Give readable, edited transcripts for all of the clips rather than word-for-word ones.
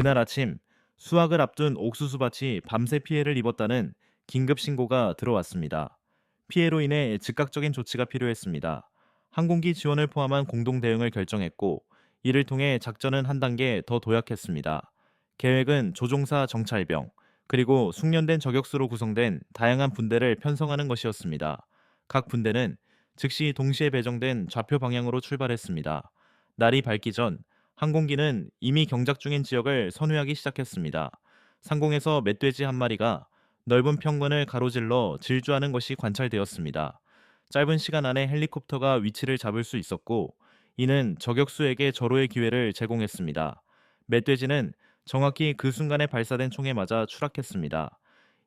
그날 아침 수확을 앞둔 옥수수밭이 밤새 피해를 입었다는 긴급 신고가 들어왔습니다. 피해로 인해 즉각적인 조치가 필요했습니다. 항공기 지원을 포함한 공동 대응을 결정했고, 이를 통해 작전은 한 단계 더 도약했습니다. 계획은 조종사 정찰병, 그리고 숙련된 저격수로 구성된 다양한 분대를 편성하는 것이었습니다. 각 분대는 즉시 동시에 배정된 좌표 방향으로 출발했습니다. 날이 밝기 전 항공기는 이미 경작 중인 지역을 선회하기 시작했습니다. 상공에서 멧돼지 한 마리가 넓은 평원을 가로질러 질주하는 것이 관찰되었습니다. 짧은 시간 안에 헬리콥터가 위치를 잡을 수 있었고, 이는 저격수에게 절호의 기회를 제공했습니다. 멧돼지는 정확히 그 순간에 발사된 총에 맞아 추락했습니다.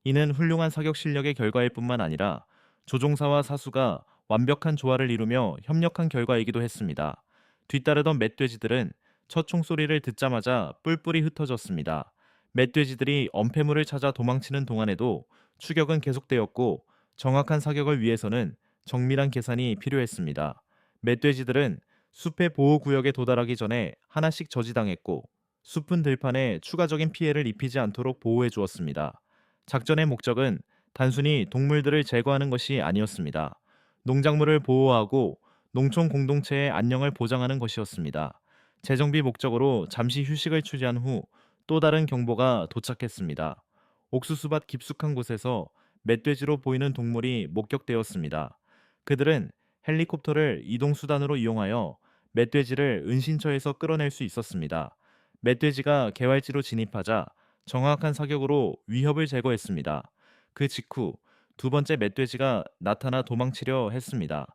이는 훌륭한 사격 실력의 결과일 뿐만 아니라 조종사와 사수가 완벽한 조화를 이루며 협력한 결과이기도 했습니다. 뒤따르던 멧돼지들은 첫 총소리를 듣자마자 뿔뿔이 흩어졌습니다. 멧돼지들이 엄폐물을 찾아 도망치는 동안에도 추격은 계속되었고, 정확한 사격을 위해서는 정밀한 계산이 필요했습니다. 멧돼지들은 숲의 보호구역에 도달하기 전에 하나씩 저지당했고, 숲은 들판에 추가적인 피해를 입히지 않도록 보호해 주었습니다. 작전의 목적은 단순히 동물들을 제거하는 것이 아니었습니다. 농작물을 보호하고 농촌 공동체의 안녕을 보장하는 것이었습니다. 재정비 목적으로 잠시 휴식을 취한 후 또 다른 경보가 도착했습니다. 옥수수밭 깊숙한 곳에서 멧돼지로 보이는 동물이 목격되었습니다. 그들은 헬리콥터를 이동수단으로 이용하여 멧돼지를 은신처에서 끌어낼 수 있었습니다. 멧돼지가 개활지로 진입하자 정확한 사격으로 위협을 제거했습니다. 그 직후 두 번째 멧돼지가 나타나 도망치려 했습니다.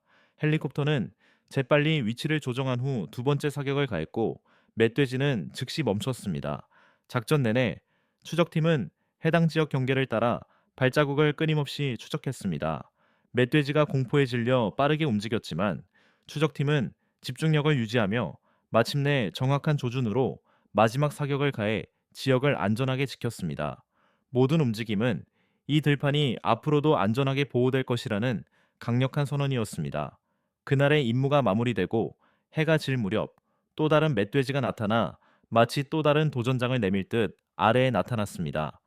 헬리콥터는 재빨리 위치를 조정한 후 두 번째 사격을 가했고, 멧돼지는 즉시 멈췄습니다. 작전 내내 추적팀은 해당 지역 경계를 따라 발자국을 끊임없이 추적했습니다. 멧돼지가 공포에 질려 빠르게 움직였지만, 추적팀은 집중력을 유지하며 마침내 정확한 조준으로 마지막 사격을 가해 지역을 안전하게 지켰습니다. 모든 움직임은 이 들판이 앞으로도 안전하게 보호될 것이라는 강력한 선언이었습니다. 그날의 임무가 마무리되고 해가 질 무렵 또 다른 멧돼지가 나타나 마치 또 다른 도전장을 내밀 듯 아래에 나타났습니다.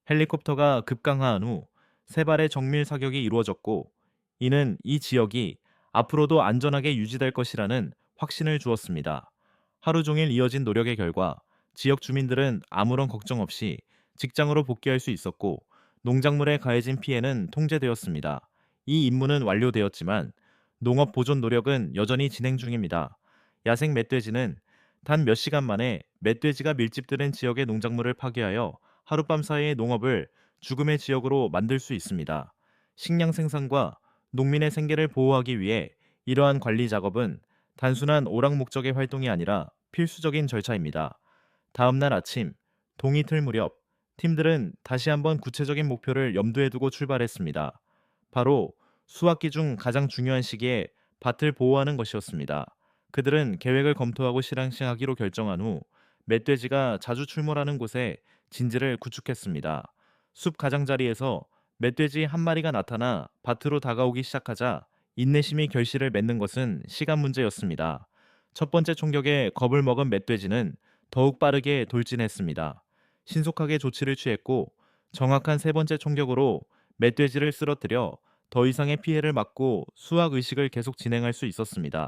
헬리콥터가 급강하한 후 세 발의 정밀 사격이 이루어졌고, 이는 이 지역이 앞으로도 안전하게 유지될 것이라는 확신을 주었습니다. 하루 종일 이어진 노력의 결과 지역 주민들은 아무런 걱정 없이 직장으로 복귀할 수 있었고, 농작물에 가해진 피해는 통제되었습니다. 이 임무는 완료되었지만 농업 보존 노력은 여전히 진행 중입니다. 야생 멧돼지는 단 몇 시간 만에 멧돼지가 밀집되는 지역의 농작물을 파괴하여 하룻밤 사이의 농업을 죽음의 지역으로 만들 수 있습니다. 식량 생산과 농민의 생계를 보호하기 위해 이러한 관리 작업은 단순한 오락 목적의 활동이 아니라 필수적인 절차입니다. 다음 날 아침, 동이 틀 무렵, 팀들은 다시 한번 구체적인 목표를 염두에 두고 출발했습니다. 바로 수확기 중 가장 중요한 시기에 밭을 보호하는 것이었습니다. 그들은 계획을 검토하고 실행하기로 결정한 후 멧돼지가 자주 출몰하는 곳에 진지를 구축했습니다. 숲 가장자리에서 멧돼지 한 마리가 나타나 밭으로 다가오기 시작하자 인내심이 결실을 맺는 것은 시간 문제였습니다. 첫 번째 총격에 겁을 먹은 멧돼지는 더욱 빠르게 돌진했습니다. 신속하게 조치를 취했고, 정확한 세 번째 총격으로 멧돼지를 쓰러뜨려 더 이상의 피해를 막고 수확 의식을 계속 진행할 수 있었습니다.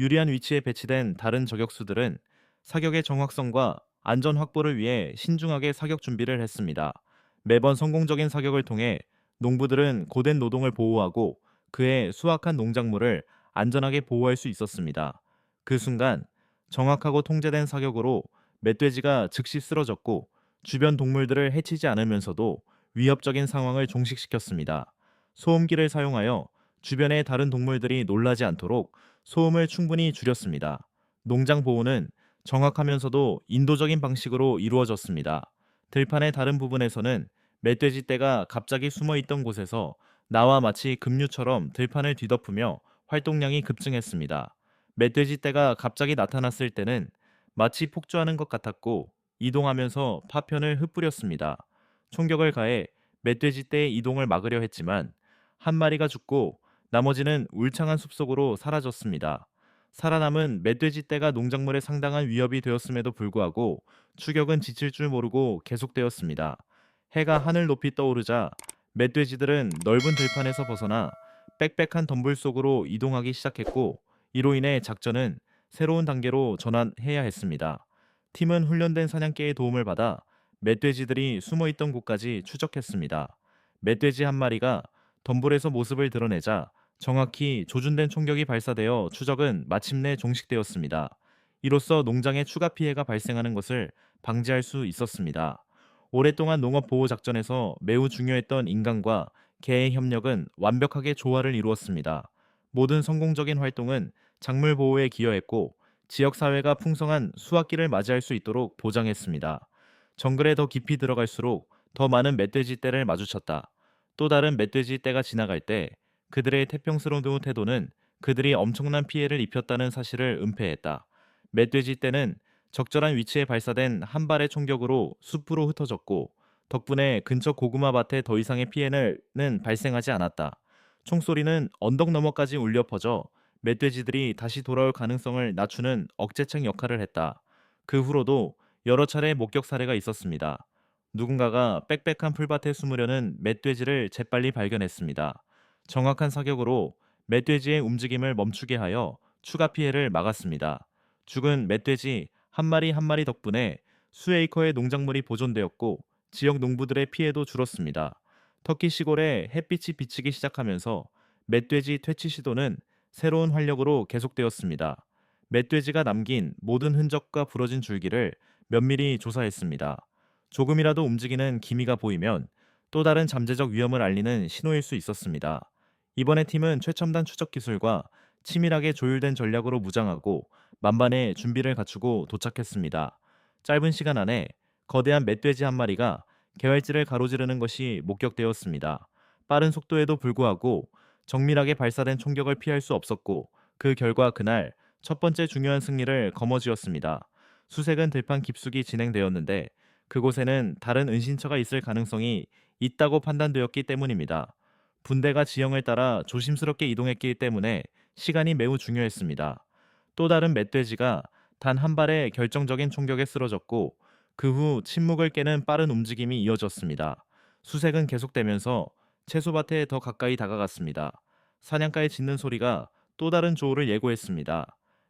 유리한 위치에 배치된 다른 저격수들은 사격의 정확성과 안전 확보를 위해 신중하게 사격 준비를 했습니다. 매번 성공적인 사격을 통해 농부들은 고된 노동을 보호하고 그의 수확한 농작물을 안전하게 보호할 수 있었습니다. 그 순간 정확하고 통제된 사격으로 멧돼지가 즉시 쓰러졌고, 주변 동물들을 해치지 않으면서도 위협적인 상황을 종식시켰습니다. 소음기를 사용하여 주변의 다른 동물들이 놀라지 않도록 소음을 충분히 줄였습니다. 농장 보호는 정확하면서도 인도적인 방식으로 이루어졌습니다. 들판의 다른 부분에서는 멧돼지 떼가 갑자기 숨어 있던 곳에서 나와 마치 급류처럼 들판을 뒤덮으며 활동량이 급증했습니다. 멧돼지 떼가 갑자기 나타났을 때는 마치 폭주하는 것 같았고, 이동하면서 파편을 흩뿌렸습니다. 총격을 가해 멧돼지 떼의 이동을 막으려 했지만 한 마리가 죽고 나머지는 울창한 숲속으로 사라졌습니다. 살아남은 멧돼지 떼가 농작물에 상당한 위협이 되었음에도 불구하고 추격은 지칠 줄 모르고 계속되었습니다. 해가 하늘 높이 떠오르자 멧돼지들은 넓은 들판에서 벗어나 빽빽한 덤불 속으로 이동하기 시작했고, 이로 인해 작전은 새로운 단계로 전환해야 했습니다. 팀은 훈련된 사냥개의 도움을 받아 멧돼지들이 숨어있던 곳까지 추적했습니다. 멧돼지 한 마리가 덤불에서 모습을 드러내자 정확히 조준된 총격이 발사되어 추적은 마침내 종식되었습니다. 이로써 농장에 추가 피해가 발생하는 것을 방지할 수 있었습니다. 오랫동안 농업 보호 작전에서 매우 중요했던 인간과 개의 협력은 완벽하게 조화를 이루었습니다. 모든 성공적인 활동은 작물 보호에 기여했고, 지역 사회가 풍성한 수확기를 맞이할 수 있도록 보장했습니다. 정글에 더 깊이 들어갈수록 더 많은 멧돼지 떼를 마주쳤다. 또 다른 멧돼지 떼가 지나갈 때 그들의 태평스러운 태도는 그들이 엄청난 피해를 입혔다는 사실을 은폐했다. 멧돼지 떼는 적절한 위치에 발사된 한 발의 총격으로 숲으로 흩어졌고, 덕분에 근처 고구마 밭에 더 이상의 피해는 발생하지 않았다. 총소리는 언덕 너머까지 울려 퍼져 멧돼지들이 다시 돌아올 가능성을 낮추는 억제책 역할을 했다. 그 후로도 여러 차례 목격 사례가 있었습니다. 누군가가 빽빽한 풀밭에 숨으려는 멧돼지를 재빨리 발견했습니다. 정확한 사격으로 멧돼지의 움직임을 멈추게 하여 추가 피해를 막았습니다. 죽은 멧돼지 한 마리 한 마리 덕분에 수에이커의 농작물이 보존되었고, 지역 농부들의 피해도 줄었습니다. 터키 시골에 햇빛이 비치기 시작하면서 멧돼지 퇴치 시도는 새로운 활력으로 계속되었습니다. 멧돼지가 남긴 모든 흔적과 부러진 줄기를 면밀히 조사했습니다. 조금이라도 움직이는 기미가 보이면 또 다른 잠재적 위험을 알리는 신호일 수 있었습니다. 이번에 팀은 최첨단 추적 기술과 치밀하게 조율된 전략으로 무장하고 만반의 준비를 갖추고 도착했습니다. 짧은 시간 안에 거대한 멧돼지 한 마리가 개활지를 가로지르는 것이 목격되었습니다. 빠른 속도에도 불구하고 정밀하게 발사된 총격을 피할 수 없었고, 그 결과 그날 첫 번째 중요한 승리를 거머쥐었습니다. 수색은 들판 깊숙이 진행되었는데 그곳에는 다른 은신처가 있을 가능성이 있다고 판단되었기 때문입니다. 분대가 지형을 따라 조심스럽게 이동했기 때문에 시간이 매우 중요했습니다. 또 다른 멧돼지가 단 한 발의 결정적인 총격에 쓰러졌고, 그 후 침묵을 깨는 빠른 움직임이 이어졌습니다. 수색은 계속되면서 채소밭에 더 가까이 다가갔습니다. 사냥가의 짖는 소리가 또 다른 조우를 예고했습니다.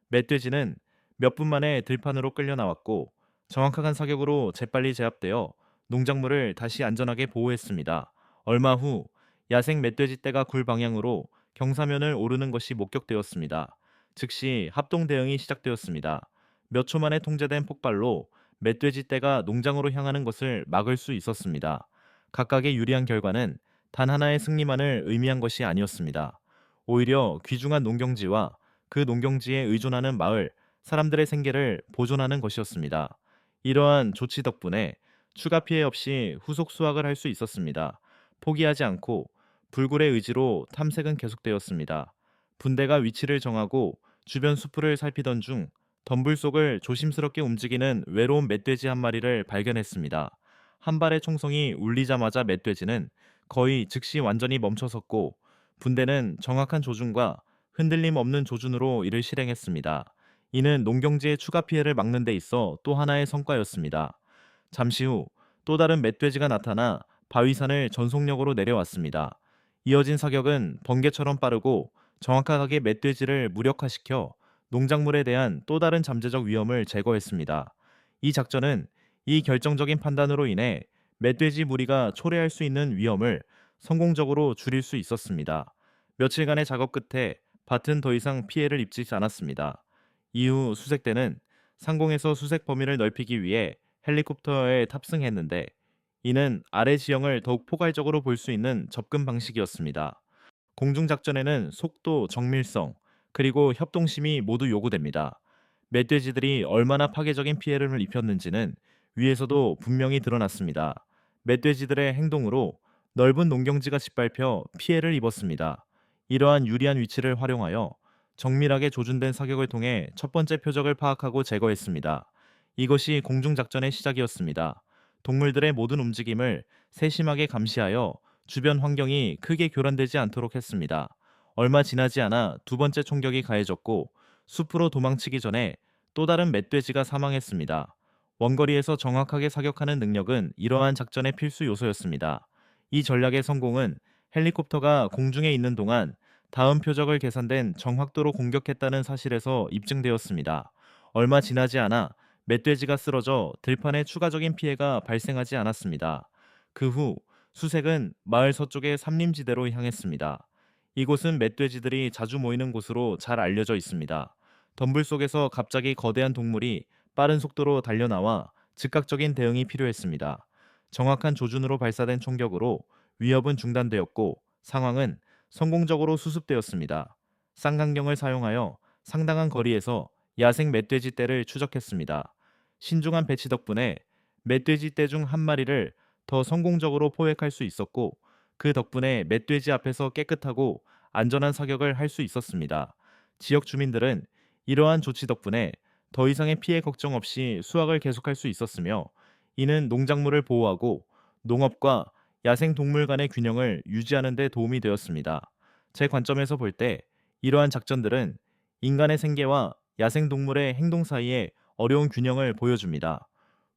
멧돼지는 몇 분 만에 들판으로 끌려 나왔고, 정확한 사격으로 재빨리 제압되어 농작물을 다시 안전하게 보호했습니다. 얼마 후 야생 멧돼지 떼가 굴 방향으로 경사면을 오르는 것이 목격되었습니다. 즉시 합동 대응이 시작되었습니다. 몇 초 만에 통제된 폭발로 멧돼지 떼가 농장으로 향하는 것을 막을 수 있었습니다. 각각의 유리한 결과는 단 하나의 승리만을 의미한 것이 아니었습니다. 오히려 귀중한 농경지와 그 농경지에 의존하는 마을, 사람들의 생계를 보존하는 것이었습니다. 이러한 조치 덕분에 추가 피해 없이 후속 수확을 할 수 있었습니다. 포기하지 않고 불굴의 의지로 탐색은 계속되었습니다. 분대가 위치를 정하고 주변 수풀을 살피던 중 덤불 속을 조심스럽게 움직이는 외로운 멧돼지 한 마리를 발견했습니다. 한 발의 총성이 울리자마자 멧돼지는 거의 즉시 완전히 멈춰섰고, 분대는 정확한 조준과 흔들림 없는 조준으로 이를 실행했습니다. 이는 농경지의 추가 피해를 막는 데 있어 또 하나의 성과였습니다. 잠시 후 또 다른 멧돼지가 나타나 바위산을 전속력으로 내려왔습니다. 이어진 사격은 번개처럼 빠르고 정확하게 멧돼지를 무력화시켜 농작물에 대한 또 다른 잠재적 위험을 제거했습니다. 이 작전은 이 결정적인 판단으로 인해 멧돼지 무리가 초래할 수 있는 위험을 성공적으로 줄일 수 있었습니다. 며칠간의 작업 끝에 밭은 더 이상 피해를 입지 않았습니다. 이후 수색대는 상공에서 수색 범위를 넓히기 위해 헬리콥터에 탑승했는데, 이는 아래 지형을 더욱 포괄적으로 볼 수 있는 접근 방식이었습니다. 공중작전에는 속도, 정밀성, 그리고 협동심이 모두 요구됩니다. 멧돼지들이 얼마나 파괴적인 피해를 입혔는지는 위에서도 분명히 드러났습니다. 멧돼지들의 행동으로 넓은 농경지가 짓밟혀 피해를 입었습니다. 이러한 유리한 위치를 활용하여 정밀하게 조준된 사격을 통해 첫 번째 표적을 파악하고 제거했습니다. 이것이 공중작전의 시작이었습니다. 동물들의 모든 움직임을 세심하게 감시하여 주변 환경이 크게 교란되지 않도록 했습니다. 얼마 지나지 않아 두 번째 총격이 가해졌고, 숲으로 도망치기 전에 또 다른 멧돼지가 사망했습니다. 원거리에서 정확하게 사격하는 능력은 이러한 작전의 필수 요소였습니다. 이 전략의 성공은 헬리콥터가 공중에 있는 동안 다음 표적을 계산된 정확도로 공격했다는 사실에서 입증되었습니다. 얼마 지나지 않아 멧돼지가 쓰러져 들판에 추가적인 피해가 발생하지 않았습니다. 그 후 수색은 마을 서쪽의 삼림지대로 향했습니다. 이곳은 멧돼지들이 자주 모이는 곳으로 잘 알려져 있습니다. 덤불 속에서 갑자기 거대한 동물이 빠른 속도로 달려나와 즉각적인 대응이 필요했습니다. 정확한 조준으로 발사된 총격으로 위협은 중단되었고 상황은 성공적으로 수습되었습니다. 쌍강경을 사용하여 상당한 거리에서 야생 멧돼지 떼를 추적했습니다. 신중한 배치 덕분에 멧돼지 떼 중 한 마리를 더 성공적으로 포획할 수 있었고 그 덕분에 멧돼지 앞에서 깨끗하고 안전한 사격을 할 수 있었습니다. 지역 주민들은 이러한 조치 덕분에 더 이상의 피해 걱정 없이 수확을 계속할 수 있었으며 이는 농작물을 보호하고 농업과 야생 동물 간의 균형을 유지하는 데 도움이 되었습니다. 제 관점에서 볼 때 이러한 작전들은 인간의 생계와 야생 동물의 행동 사이에 어려운 균형을 보여줍니다.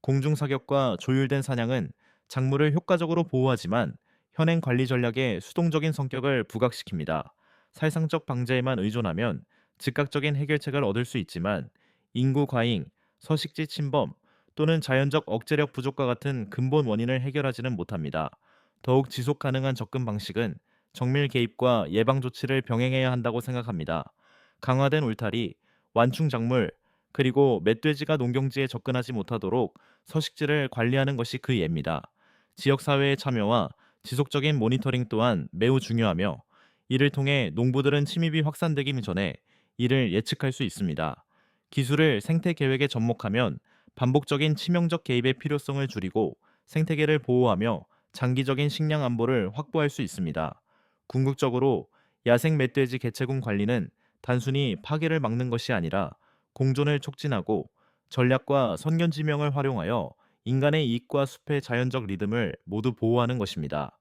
공중 사격과 조율된 사냥은 작물을 효과적으로 보호하지만 현행 관리 전략의 수동적인 성격을 부각시킵니다. 살상적 방제에만 의존하면 즉각적인 해결책을 얻을 수 있지만 인구 과잉, 서식지 침범 또는 자연적 억제력 부족과 같은 근본 원인을 해결하지는 못합니다. 더욱 지속 가능한 접근 방식은 정밀 개입과 예방 조치를 병행해야 한다고 생각합니다. 강화된 울타리, 완충 작물, 그리고 멧돼지가 농경지에 접근하지 못하도록 서식지를 관리하는 것이 그 예입니다. 지역사회의 참여와 지속적인 모니터링 또한 매우 중요하며 이를 통해 농부들은 침입이 확산되기 전에 이를 예측할 수 있습니다. 기술을 생태 계획에 접목하면 반복적인 치명적 개입의 필요성을 줄이고 생태계를 보호하며 장기적인 식량 안보를 확보할 수 있습니다. 궁극적으로 야생 멧돼지 개체군 관리는 단순히 파괴를 막는 것이 아니라 공존을 촉진하고 전략과 선견지명을 활용하여 인간의 이익과 숲의 자연적 리듬을 모두 보호하는 것입니다.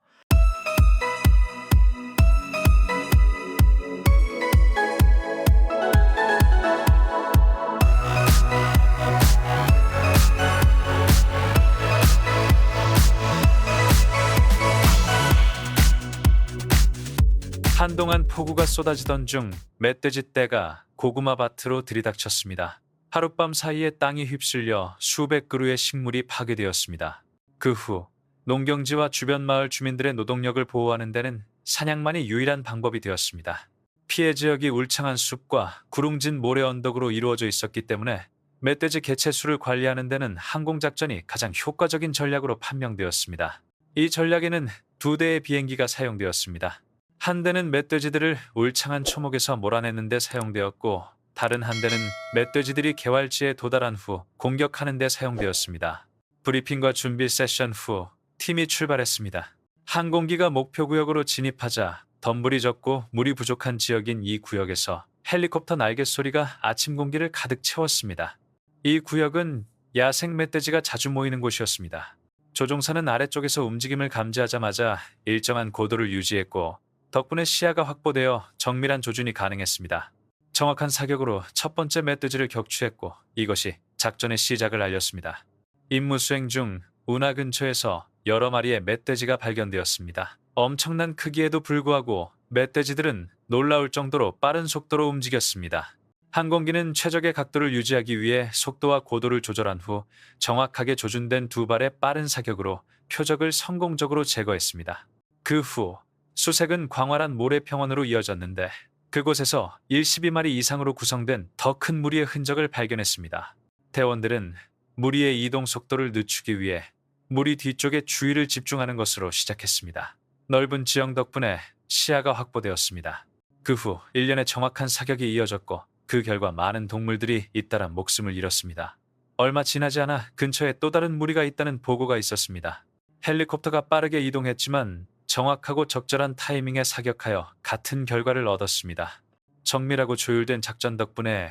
한동안 폭우가 쏟아지던 중 멧돼지 떼가 고구마 밭으로 들이닥쳤습니다. 하룻밤 사이에 땅이 휩쓸려 수백 그루의 식물이 파괴되었습니다. 그 후 농경지와 주변 마을 주민들의 노동력을 보호하는 데는 사냥만이 유일한 방법이 되었습니다. 피해 지역이 울창한 숲과 구릉진 모래 언덕으로 이루어져 있었기 때문에 멧돼지 개체 수를 관리하는 데는 항공작전이 가장 효과적인 전략으로 판명되었습니다. 이 전략에는 두 대의 비행기가 사용되었습니다. 한 대는 멧돼지들을 울창한 초목에서 몰아내는 데 사용되었고 다른 한 대는 멧돼지들이 개활지에 도달한 후 공격하는 데 사용되었습니다. 브리핑과 준비 세션 후 팀이 출발했습니다. 항공기가 목표 구역으로 진입하자 덤불이 적고 물이 부족한 지역인 이 구역에서 헬리콥터 날개 소리가 아침 공기를 가득 채웠습니다. 이 구역은 야생 멧돼지가 자주 모이는 곳이었습니다. 조종사는 아래쪽에서 움직임을 감지하자마자 일정한 고도를 유지했고 덕분에 시야가 확보되어 정밀한 조준이 가능했습니다. 정확한 사격으로 첫 번째 멧돼지를 격추했고 이것이 작전의 시작을 알렸습니다. 임무 수행 중 운하 근처에서 여러 마리의 멧돼지가 발견되었습니다. 엄청난 크기에도 불구하고 멧돼지들은 놀라울 정도로 빠른 속도로 움직였습니다. 항공기는 최적의 각도를 유지하기 위해 속도와 고도를 조절한 후 정확하게 조준된 두 발의 빠른 사격으로 표적을 성공적으로 제거했습니다. 그 후 수색은 광활한 모래평원으로 이어졌는데 그곳에서 12마리 이상으로 구성된 더 큰 무리의 흔적을 발견했습니다. 대원들은 무리의 이동 속도를 늦추기 위해 무리 뒤쪽에 주의를 집중하는 것으로 시작했습니다. 넓은 지형 덕분에 시야가 확보되었습니다. 그 후 일련의 정확한 사격이 이어졌고 그 결과 많은 동물들이 잇따라 목숨을 잃었습니다. 얼마 지나지 않아 근처에 또 다른 무리가 있다는 보고가 있었습니다. 헬리콥터가 빠르게 이동했지만 정확하고 적절한 타이밍에 사격하여 같은 결과를 얻었습니다. 정밀하고 조율된 작전 덕분에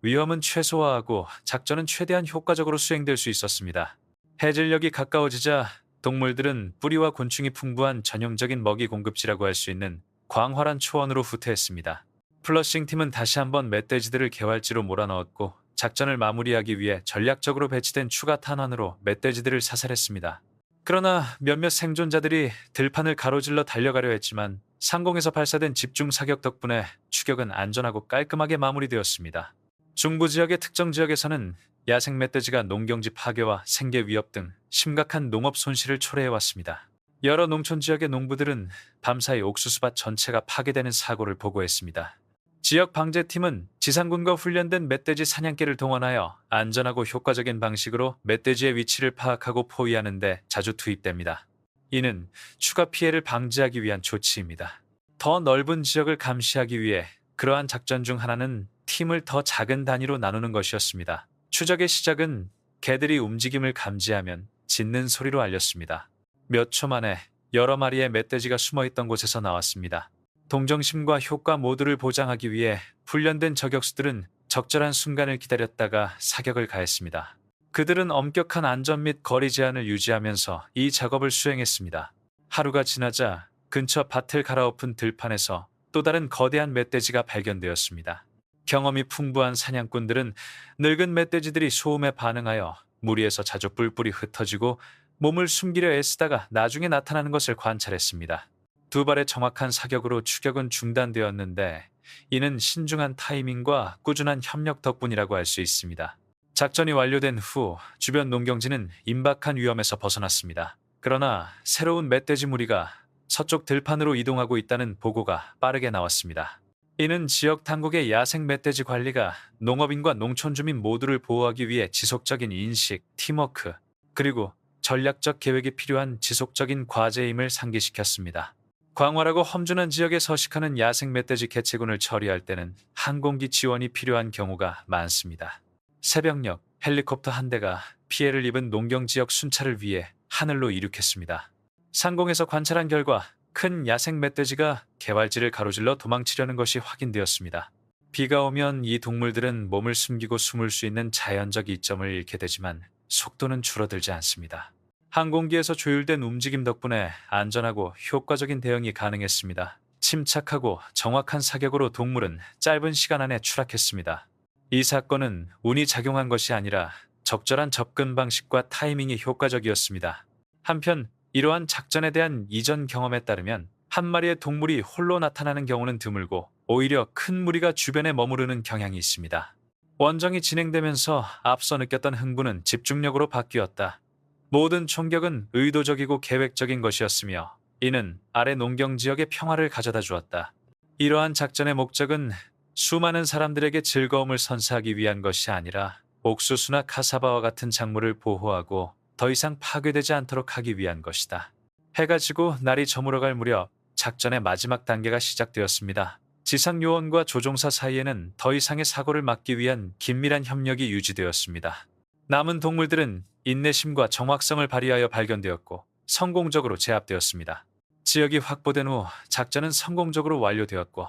위험은 최소화하고 작전은 최대한 효과적으로 수행될 수 있었습니다. 해질녘이 가까워지자 동물들은 뿌리와 곤충이 풍부한 전형적인 먹이 공급지라고 할 수 있는 광활한 초원으로 후퇴했습니다. 플러싱 팀은 다시 한번 멧돼지들을 개활지로 몰아넣었고 작전을 마무리하기 위해 전략적으로 배치된 추가 탄환으로 멧돼지들을 사살했습니다. 그러나 몇몇 생존자들이 들판을 가로질러 달려가려 했지만 상공에서 발사된 집중 사격 덕분에 추격은 안전하고 깔끔하게 마무리되었습니다. 중부 지역의 특정 지역에서는 야생 멧돼지가 농경지 파괴와 생계 위협 등 심각한 농업 손실을 초래해왔습니다. 여러 농촌 지역의 농부들은 밤사이 옥수수밭 전체가 파괴되는 사고를 보고했습니다. 지역 방제팀은 지상군과 훈련된 멧돼지 사냥개를 동원하여 안전하고 효과적인 방식으로 멧돼지의 위치를 파악하고 포위하는 데 자주 투입됩니다. 이는 추가 피해를 방지하기 위한 조치입니다. 더 넓은 지역을 감시하기 위해 그러한 작전 중 하나는 팀을 더 작은 단위로 나누는 것이었습니다. 추적의 시작은 개들이 움직임을 감지하면 짖는 소리로 알렸습니다. 몇 초 만에 여러 마리의 멧돼지가 숨어있던 곳에서 나왔습니다. 동정심과 효과 모두를 보장하기 위해 훈련된 저격수들은 적절한 순간을 기다렸다가 사격을 가했습니다. 그들은 엄격한 안전 및 거리 제한을 유지하면서 이 작업을 수행했습니다. 하루가 지나자 근처 밭을 갈아엎은 들판에서 또 다른 거대한 멧돼지가 발견되었습니다. 경험이 풍부한 사냥꾼들은 늙은 멧돼지들이 소음에 반응하여 무리에서 자주 뿔뿔이 흩어지고 몸을 숨기려 애쓰다가 나중에 나타나는 것을 관찰했습니다. 두 발의 정확한 사격으로 추격은 중단되었는데 이는 신중한 타이밍과 꾸준한 협력 덕분이라고 할 수 있습니다. 작전이 완료된 후 주변 농경지는 임박한 위험에서 벗어났습니다. 그러나 새로운 멧돼지 무리가 서쪽 들판으로 이동하고 있다는 보고가 빠르게 나왔습니다. 이는 지역 당국의 야생 멧돼지 관리가 농업인과 농촌 주민 모두를 보호하기 위해 지속적인 인식, 팀워크, 그리고 전략적 계획이 필요한 지속적인 과제임을 상기시켰습니다. 광활하고 험준한 지역에 서식하는 야생 멧돼지 개체군을 처리할 때는 항공기 지원이 필요한 경우가 많습니다. 새벽녘 헬리콥터 한 대가 피해를 입은 농경 지역 순찰을 위해 하늘로 이륙했습니다. 상공에서 관찰한 결과 큰 야생 멧돼지가 개활지를 가로질러 도망치려는 것이 확인되었습니다. 비가 오면 이 동물들은 몸을 숨기고 숨을 수 있는 자연적 이점을 잃게 되지만 속도는 줄어들지 않습니다. 항공기에서 조율된 움직임 덕분에 안전하고 효과적인 대응이 가능했습니다. 침착하고 정확한 사격으로 동물은 짧은 시간 안에 추락했습니다. 이 사건은 운이 작용한 것이 아니라 적절한 접근 방식과 타이밍이 효과적이었습니다. 한편 이러한 작전에 대한 이전 경험에 따르면 한 마리의 동물이 홀로 나타나는 경우는 드물고 오히려 큰 무리가 주변에 머무르는 경향이 있습니다. 원정이 진행되면서 앞서 느꼈던 흥분은 집중력으로 바뀌었다. 모든 총격은 의도적이고 계획적인 것이었으며 이는 아래 농경 지역의 평화를 가져다 주었다. 이러한 작전의 목적은 수많은 사람들에게 즐거움을 선사하기 위한 것이 아니라 옥수수나 카사바와 같은 작물을 보호하고 더 이상 파괴되지 않도록 하기 위한 것이다. 해가 지고 날이 저물어갈 무렵 작전의 마지막 단계가 시작되었습니다. 지상 요원과 조종사 사이에는 더 이상의 사고를 막기 위한 긴밀한 협력이 유지되었습니다. 남은 동물들은 인내심과 정확성을 발휘하여 발견되었고 성공적으로 제압되었습니다. 지역이 확보된 후 작전은 성공적으로 완료되었고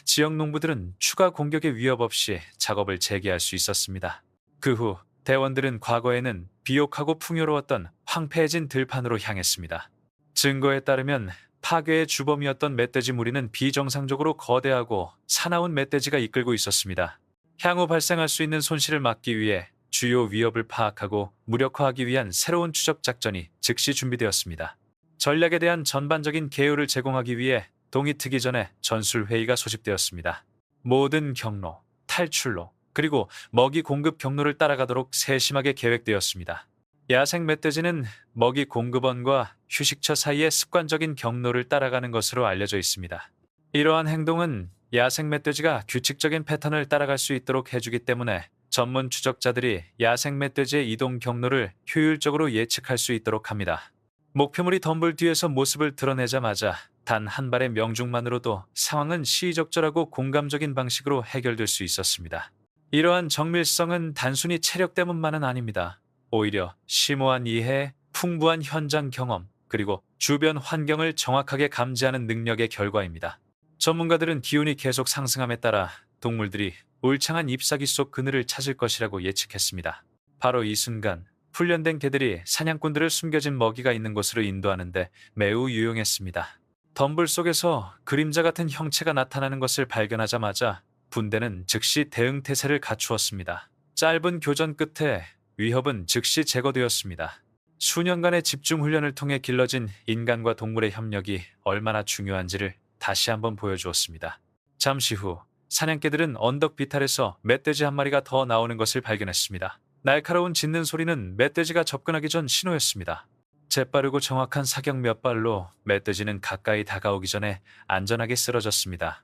지역 농부들은 추가 공격의 위협 없이 작업을 재개할 수 있었습니다. 그 후 대원들은 과거에는 비옥하고 풍요로웠던 황폐해진 들판으로 향했습니다. 증거에 따르면 파괴의 주범이었던 멧돼지 무리는 비정상적으로 거대하고 사나운 멧돼지가 이끌고 있었습니다. 향후 발생할 수 있는 손실을 막기 위해 주요 위협을 파악하고 무력화하기 위한 새로운 추적 작전이 즉시 준비되었습니다. 전략에 대한 전반적인 개요를 제공하기 위해 동이 트기 전에 전술회의가 소집되었습니다. 모든 경로, 탈출로, 그리고 먹이 공급 경로를 따라가도록 세심하게 계획되었습니다. 야생 멧돼지는 먹이 공급원과 휴식처 사이의 습관적인 경로를 따라가는 것으로 알려져 있습니다. 이러한 행동은 야생 멧돼지가 규칙적인 패턴을 따라갈 수 있도록 해주기 때문에 전문 추적자들이 야생 멧돼지의 이동 경로를 효율적으로 예측할 수 있도록 합니다. 목표물이 덤불 뒤에서 모습을 드러내자마자 단 한 발의 명중만으로도 상황은 시의적절하고 공감적인 방식으로 해결될 수 있었습니다. 이러한 정밀성은 단순히 체력 때문만은 아닙니다. 오히려 심오한 이해, 풍부한 현장 경험, 그리고 주변 환경을 정확하게 감지하는 능력의 결과입니다. 전문가들은 기온이 계속 상승함에 따라 동물들이 울창한 잎사귀 속 그늘을 찾을 것이라고 예측했습니다. 바로 이 순간 훈련된 개들이 사냥꾼들을 숨겨진 먹이가 있는 곳으로 인도하는데 매우 유용했습니다. 덤불 속에서 그림자 같은 형체가 나타나는 것을 발견하자마자 분대는 즉시 대응 태세를 갖추었습니다. 짧은 교전 끝에 위협은 즉시 제거되었습니다. 수년간의 집중 훈련을 통해 길러진 인간과 동물의 협력이 얼마나 중요한지를 다시 한번 보여주었습니다. 잠시 후 사냥개들은 언덕 비탈에서 멧돼지 한 마리가 더 나오는 것을 발견했습니다. 날카로운 짖는 소리는 멧돼지가 접근하기 전 신호였습니다. 재빠르고 정확한 사격 몇 발로 멧돼지는 가까이 다가오기 전에 안전하게 쓰러졌습니다.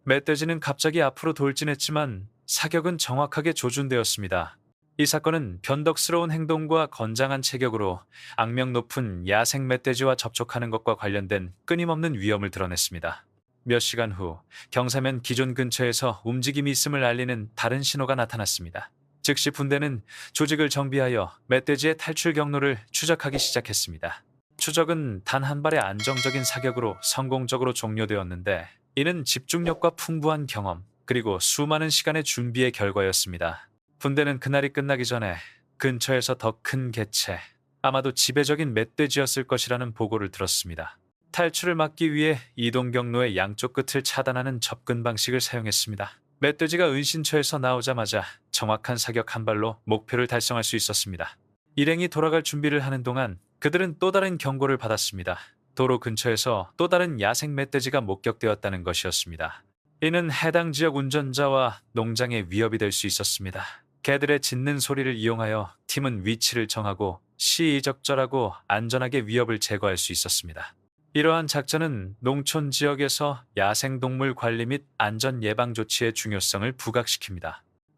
멧돼지는 갑자기 앞으로 돌진했지만 사격은 정확하게 조준되었습니다. 이 사건은 변덕스러운 행동과 건장한 체격으로 악명 높은 야생 멧돼지와 접촉하는 것과 관련된 끊임없는 위험을 드러냈습니다. 몇 시간 후 경사면 기존 근처에서 움직임이 있음을 알리는 다른 신호가 나타났습니다. 즉시 분대는 조직을 정비하여 멧돼지의 탈출 경로를 추적하기 시작했습니다. 추적은 단 한 발의 안정적인 사격으로 성공적으로 종료되었는데, 이는 집중력과 풍부한 경험 그리고 수많은 시간의 준비의 결과였습니다. 분대는 그날이 끝나기 전에 근처에서 더 큰 개체, 아마도 지배적인 멧돼지였을 것이라는 보고를 들었습니다. 탈출을 막기 위해 이동 경로의 양쪽 끝을 차단하는 접근 방식을 사용했습니다. 멧돼지가 은신처에서 나오자마자 정확한 사격 한 발로 목표를 달성할 수 있었습니다. 일행이 돌아갈 준비를 하는 동안 그들은 또 다른 경고를 받았습니다. 도로 근처에서 또 다른 야생 멧돼지가 목격되었다는 것이었습니다. 이는 해당 지역 운전자와 농장에 위협이 될 수 있었습니다. 개들의 짖는 소리를 이용하여 팀은 위치를 정하고 시의적절하고 안전하게 위협을 제거할 수 있었습니다. 이러한 작전은 농촌 지역에서 야생동물 관리 및 안전 예방 조치의 중요성을 부각시킵니다.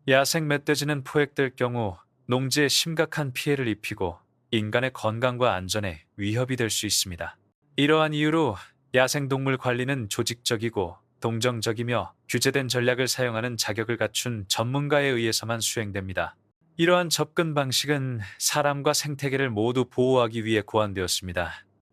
야생 멧돼지는 포획될 경우 농지에 심각한 피해를 입히고 인간의 건강과 안전에 위협이 될 수 있습니다. 이러한 이유로 야생동물 관리는 조직적이고 동정적이며 규제된 전략을 사용하는 자격을 갖춘 전문가에 의해서만 수행됩니다. 이러한 접근 방식은 사람과 생태계를 모두 보호하기 위해 고안되었습니다.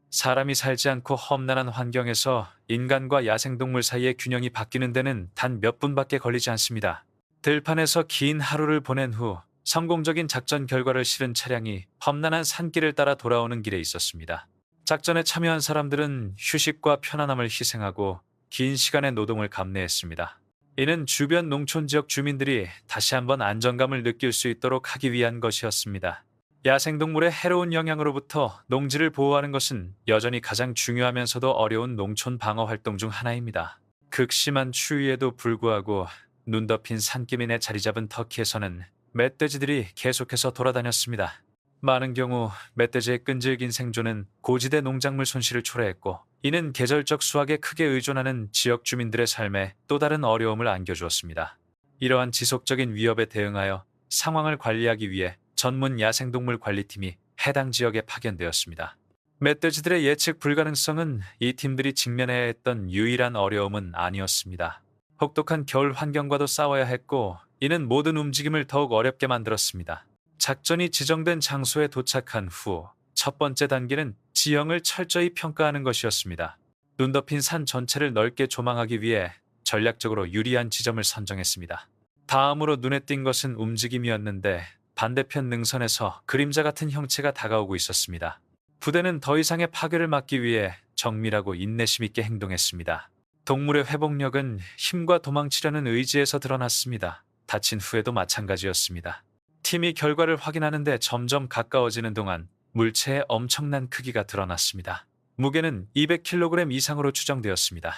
사람이 살지 않고 험난한 환경에서 인간과 야생동물 사이의 균형이 바뀌는 데는 단 몇 분밖에 걸리지 않습니다. 들판에서 긴 하루를 보낸 후 성공적인 작전 결과를 실은 차량이 험난한 산길을 따라 돌아오는 길에 있었습니다. 작전에 참여한 사람들은 휴식과 편안함을 희생하고 긴 시간의 노동을 감내했습니다. 이는 주변 농촌 지역 주민들이 다시 한번 안정감을 느낄 수 있도록 하기 위한 것이었습니다. 야생동물의 해로운 영향으로부터 농지를 보호하는 것은 여전히 가장 중요하면서도 어려운 농촌 방어 활동 중 하나입니다. 극심한 추위에도 불구하고 눈 덮인 산기민에 자리 잡은 터키에서는 멧돼지들이 계속해서 돌아다녔습니다. 많은 경우 멧돼지의 끈질긴 생존은 고지대 농작물 손실을 초래했고, 이는 계절적 수확에 크게 의존하는 지역 주민들의 삶에 또 다른 어려움을 안겨주었습니다. 이러한 지속적인 위협에 대응하여 상황을 관리하기 위해 전문 야생동물 관리팀이 해당 지역에 파견되었습니다. 멧돼지들의 예측 불가능성은 이 팀들이 직면해야 했던 유일한 어려움은 아니었습니다. 혹독한 겨울 환경과도 싸워야 했고, 이는 모든 움직임을 더욱 어렵게 만들었습니다. 작전이 지정된 장소에 도착한 후 첫 번째 단계는 지형을 철저히 평가하는 것이었습니다. 눈 덮인 산 전체를 넓게 조망하기 위해 전략적으로 유리한 지점을 선정했습니다. 다음으로 눈에 띈 것은 움직임이었는데, 반대편 능선에서 그림자 같은 형체가 다가오고 있었습니다. 부대는 더 이상의 파괴를 막기 위해 정밀하고 인내심 있게 행동했습니다. 동물의 회복력은 힘과 도망치려는 의지에서 드러났습니다. 다친 후에도 마찬가지였습니다. 팀이 결과를 확인하는데 점점 가까워지는 동안 물체의 엄청난 크기가 드러났습니다. 무게는 200kg 이상으로 추정되었습니다.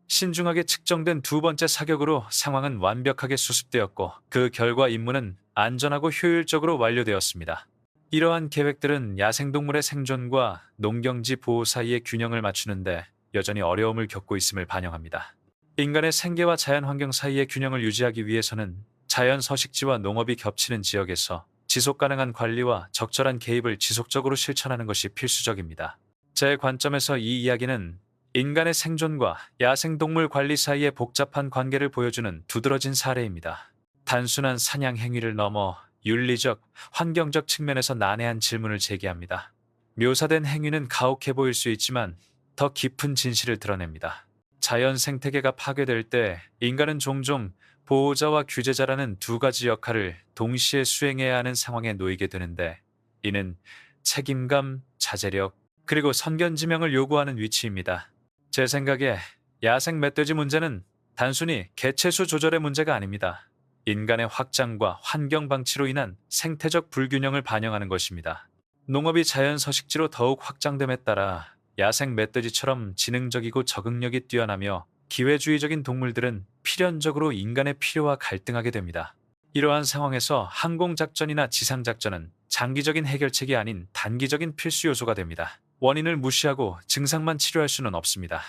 신중하게 측정된 두 번째 사격으로 상황은 완벽하게 수습되었고, 그 결과 임무는 안전하고 효율적으로 완료되었습니다. 이러한 계획들은 야생동물의 생존과 농경지 보호 사이의 균형을 맞추는데 여전히 어려움을 겪고 있음을 반영합니다. 인간의 생계와 자연환경 사이의 균형을 유지하기 위해서는 자연 서식지와 농업이 겹치는 지역에서 지속가능한 관리와 적절한 개입을 지속적으로 실천하는 것이 필수적입니다. 제 관점에서 이 이야기는 인간의 생존과 야생동물 관리 사이의 복잡한 관계를 보여주는 두드러진 사례입니다. 단순한 사냥 행위를 넘어 윤리적, 환경적 측면에서 난해한 질문을 제기합니다. 묘사된 행위는 가혹해 보일 수 있지만 더 깊은 진실을 드러냅니다. 자연 생태계가 파괴될 때 인간은 종종 보호자와 규제자라는 두 가지 역할을 동시에 수행해야 하는 상황에 놓이게 되는데, 이는 책임감, 자제력, 그리고 선견지명을 요구하는 위치입니다. 제 생각에 야생 멧돼지 문제는 단순히 개체수 조절의 문제가 아닙니다. 인간의 확장과 환경 방치로 인한 생태적 불균형을 반영하는 것입니다. 농업이 자연 서식지로 더욱 확장됨에 따라 야생 멧돼지처럼 지능적이고 적응력이 뛰어나며 기회주의적인 동물들은 필연적으로 인간의 필요와 갈등하게 됩니다. 이러한 상황에서 항공작전이나 지상작전은 장기적인 해결책이 아닌 단기적인 필수 요소가 됩니다. 원인을 무시하고 증상만 치료할 수는 없습니다.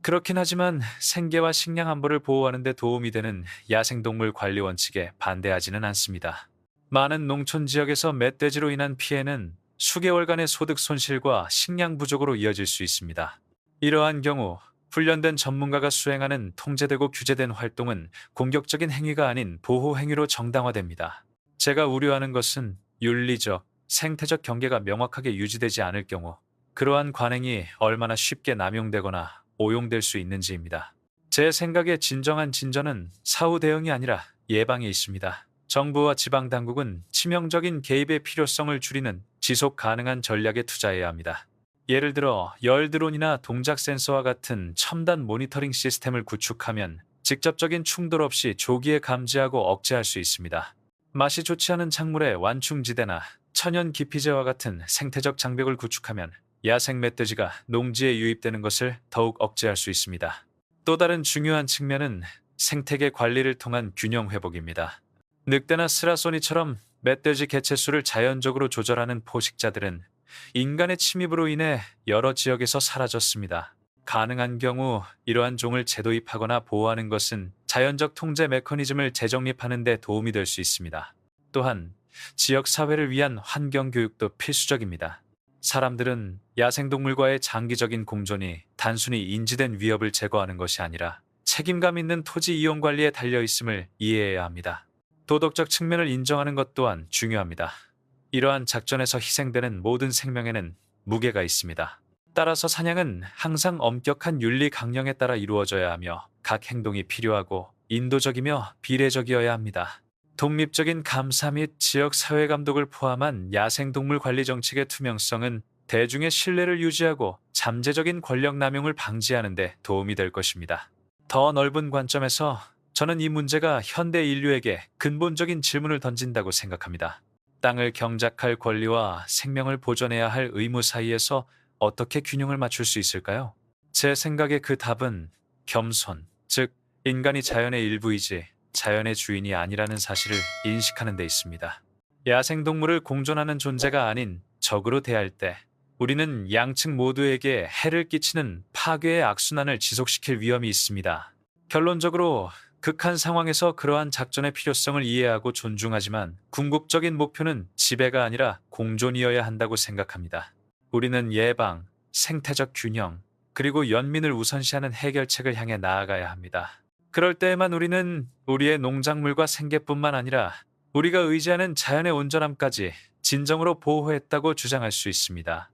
그렇긴 하지만 생계와 식량 안보를 보호하는 데 도움이 되는 야생동물 관리 원칙에 반대하지는 않습니다. 많은 농촌 지역에서 멧돼지로 인한 피해는 수개월간의 소득 손실과 식량 부족으로 이어질 수 있습니다. 이러한 경우 훈련된 전문가가 수행하는 통제되고 규제된 활동은 공격적인 행위가 아닌 보호 행위로 정당화됩니다. 제가 우려하는 것은 윤리적, 생태적 경계가 명확하게 유지되지 않을 경우 그러한 관행이 얼마나 쉽게 남용되거나 오용될 수 있는지입니다. 제 생각에 진정한 진전은 사후 대응이 아니라 예방에 있습니다. 정부와 지방 당국은 치명적인 개입의 필요성을 줄이는 지속 가능한 전략에 투자해야 합니다. 예를 들어 열드론이나 동작 센서와 같은 첨단 모니터링 시스템을 구축하면 직접적인 충돌 없이 조기에 감지하고 억제할 수 있습니다. 맛이 좋지 않은 작물의 완충지대나 천연 기피제와 같은 생태적 장벽을 구축하면 야생 멧돼지가 농지에 유입되는 것을 더욱 억제할 수 있습니다. 또 다른 중요한 측면은 생태계 관리를 통한 균형 회복입니다. 늑대나 스라소니처럼 멧돼지 개체수를 자연적으로 조절하는 포식자들은 인간의 침입으로 인해 여러 지역에서 사라졌습니다. 가능한 경우 이러한 종을 재도입하거나 보호하는 것은 자연적 통제 메커니즘을 재정립하는 데 도움이 될 수 있습니다. 또한 지역 사회를 위한 환경 교육도 필수적입니다. 사람들은 야생동물과의 장기적인 공존이 단순히 인지된 위협을 제거하는 것이 아니라 책임감 있는 토지 이용 관리에 달려 있음을 이해해야 합니다. 도덕적 측면을 인정하는 것 또한 중요합니다. 이러한 작전에서 희생되는 모든 생명에는 무게가 있습니다. 따라서 사냥은 항상 엄격한 윤리 강령에 따라 이루어져야 하며 각 행동이 필요하고 인도적이며 비례적이어야 합니다. 독립적인 감사 및 지역 사회 감독을 포함한 야생동물 관리 정책의 투명성은 대중의 신뢰를 유지하고 잠재적인 권력 남용을 방지하는 데 도움이 될 것입니다. 더 넓은 관점에서 저는 이 문제가 현대 인류에게 근본적인 질문을 던진다고 생각합니다. 땅을 경작할 권리와 생명을 보존해야 할 의무 사이에서 어떻게 균형을 맞출 수 있을까요? 제 생각에 그 답은 겸손, 즉 인간이 자연의 일부이지 자연의 주인이 아니라는 사실을 인식하는 데 있습니다. 야생동물을 공존하는 존재가 아닌 적으로 대할 때 우리는 양측 모두에게 해를 끼치는 파괴의 악순환을 지속시킬 위험이 있습니다. 결론적으로 극한 상황에서 그러한 작전의 필요성을 이해하고 존중하지만 궁극적인 목표는 지배가 아니라 공존이어야 한다고 생각합니다. 우리는 예방, 생태적 균형, 그리고 연민을 우선시하는 해결책을 향해 나아가야 합니다. 그럴 때에만 우리는 우리의 농작물과 생계뿐만 아니라 우리가 의지하는 자연의 온전함까지 진정으로 보호했다고 주장할 수 있습니다.